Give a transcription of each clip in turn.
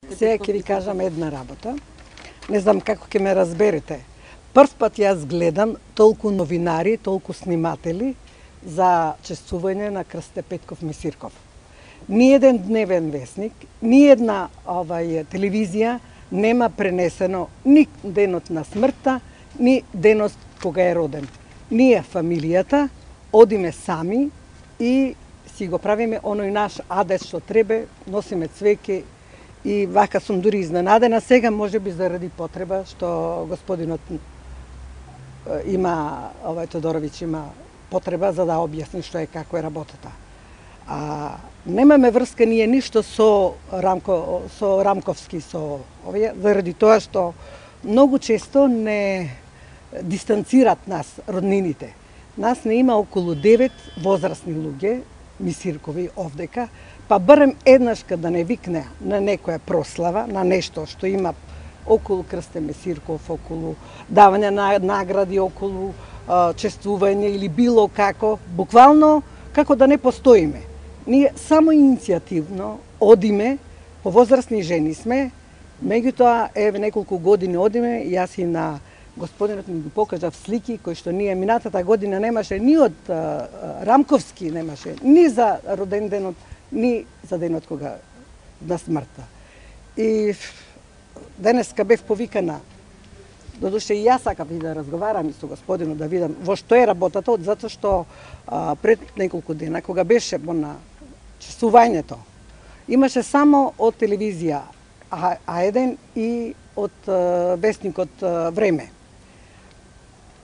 Сега ќе ви кажам една работа. Не знам како ќе ме разберете. Прв пат јас гледам толку новинари, толку сниматели за чествување на Крсте Петков Месирков. Ни еден дневен весник, ни една телевизија нема пренесено ни денот на смртта, ни денот кога е роден. Ние, фамилијата, одиме сами и си го правиме оној наш адет што треба, носиме цвеќе и вака сум дури изненадена сега, можеби заради потреба што господинот има, Тодоровиќ има потреба за да објасни што е како е работата. Немаме врска ние ништо со Рамковски, со овие, заради тоа што многу често не дистанцират нас, роднините. Нас не има околу 9 возрастни луѓе, Месиркови овдека, па барем еднаш да не викне на некоја прослава, на нешто што има околу Крсте Месирков, околу давање на награди, околу чествување или било како, буквално како да не постоиме. Ние само иницијативно одиме, повозрастни жени сме, меѓутоа еве неколку години одиме, јас и на господинот ми ги покажав слики кои што ние минатата година немаше ни од Рамковски, немаше ни за роден денот, ни за денот кога на смртта. И денеска бев повикана, додуше и јас сакав и да разговарам и со господинот, да видам во што е работата, затоа што пред неколку дена, кога беше на чествувањето, имаше само од телевизија А1 и од вестникот Време.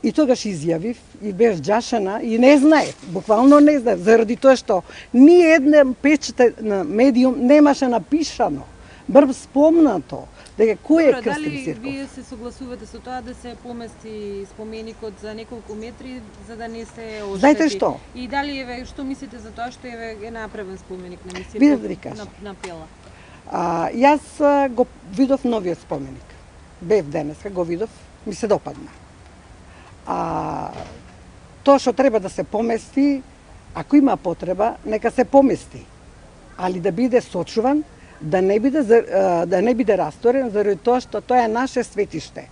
И тогаш изјавив и бев жашена и не знаев, буквално не знаев, заради тоа што ни една печат на медиум немаше напишано, брб спомнато, дека кој е Крсте Месирков. Дали вие се согласувате со тоа да се помести споменикот за неколку метри за да не се оштети? Знаете што? И дали што мислите за тоа што е направен споменик на Месирков? Видете да ви кажам. На Пела. Јас го видов новиот споменик. Бев денеска, го видов, ми се допадна. Тоа што треба да се помести, ако има потреба, нека се помести. Али да биде сочуван, да не биде расторен, заради тоа што тоа е наше светиште.